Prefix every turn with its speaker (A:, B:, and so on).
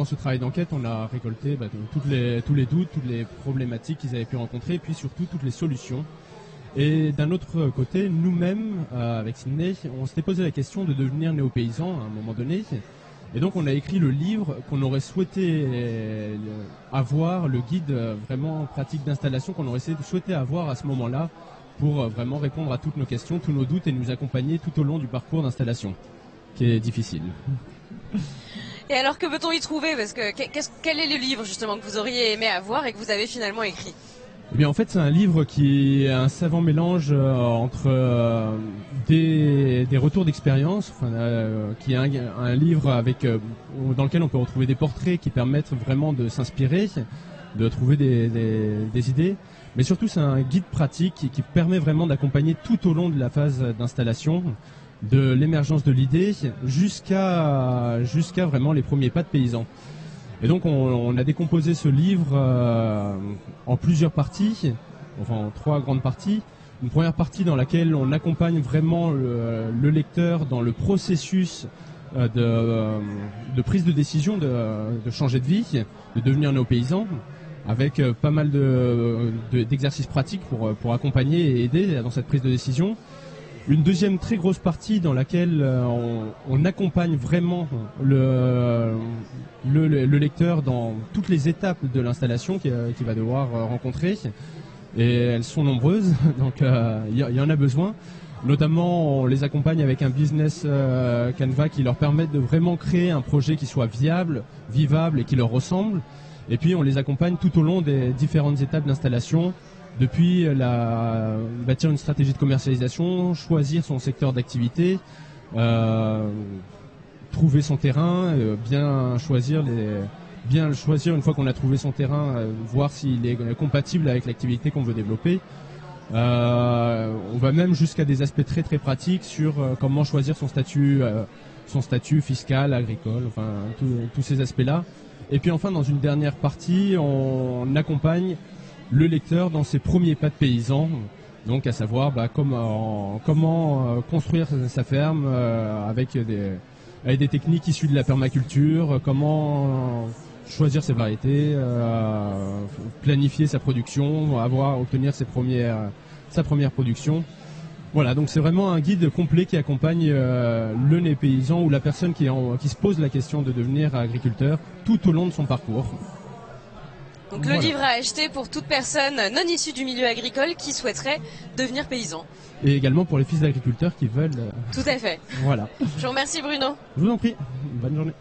A: Dans ce travail d'enquête, on a récolté tous les doutes, toutes les problématiques qu'ils avaient pu rencontrer, et puis surtout toutes les solutions. Et d'un autre côté, nous-mêmes, avec Sydney, on s'était posé la question de devenir néo-paysans à un moment donné. Et donc on a écrit le livre qu'on aurait souhaité avoir, le guide vraiment pratique d'installation qu'on aurait souhaité avoir à ce moment-là pour vraiment répondre à toutes nos questions, tous nos doutes et nous accompagner tout au long du parcours d'installation, qui est difficile.
B: Et alors, que peut-on y trouver? Parce que quel est le livre justement que vous auriez aimé avoir et que vous avez finalement écrit?
A: Eh bien, en fait, c'est un livre qui est un savant mélange entre des retours d'expérience, qui est un livre dans lequel on peut retrouver des portraits qui permettent vraiment de s'inspirer, de trouver des idées. Mais surtout, c'est un guide pratique qui permet vraiment d'accompagner tout au long de la phase d'installation, de l'émergence de l'idée jusqu'à vraiment les premiers pas de paysans. Et donc on a décomposé ce livre en plusieurs parties, enfin en 3 grandes parties. Une première partie dans laquelle on accompagne vraiment le lecteur dans le processus de prise de décision, de changer de vie, de devenir néo-paysan, avec pas mal d'exercices pratiques pour accompagner et aider dans cette prise de décision. Une deuxième très grosse partie dans laquelle on accompagne vraiment le lecteur dans toutes les étapes de l'installation qu'il va devoir rencontrer. Et elles sont nombreuses, donc il y en a besoin. Notamment, on les accompagne avec un business Canva qui leur permet de vraiment créer un projet qui soit viable, vivable et qui leur ressemble. Et puis, on les accompagne tout au long des différentes étapes d'installation. Depuis bâtir une stratégie de commercialisation, choisir son secteur d'activité, trouver son terrain, bien le choisir une fois qu'on a trouvé son terrain, voir s'il est compatible avec l'activité qu'on veut développer. On va même jusqu'à des aspects très très pratiques sur comment choisir son statut fiscal, agricole, enfin tous ces aspects-là. Et puis enfin, dans une dernière partie, on accompagne le lecteur dans ses premiers pas de paysan, donc à savoir comment construire sa ferme avec des techniques issues de la permaculture, comment choisir ses variétés, planifier sa production, obtenir sa première production. Voilà, donc c'est vraiment un guide complet qui accompagne le néo-paysan ou la personne qui se pose la question de devenir agriculteur tout au long de son parcours.
B: Donc le livre à acheter pour toute personne non issue du milieu agricole qui souhaiterait devenir paysan.
A: Et également pour les fils d'agriculteurs qui veulent...
B: Tout à fait.
A: Voilà.
B: Je vous remercie Bruno.
A: Je vous en prie. Bonne journée.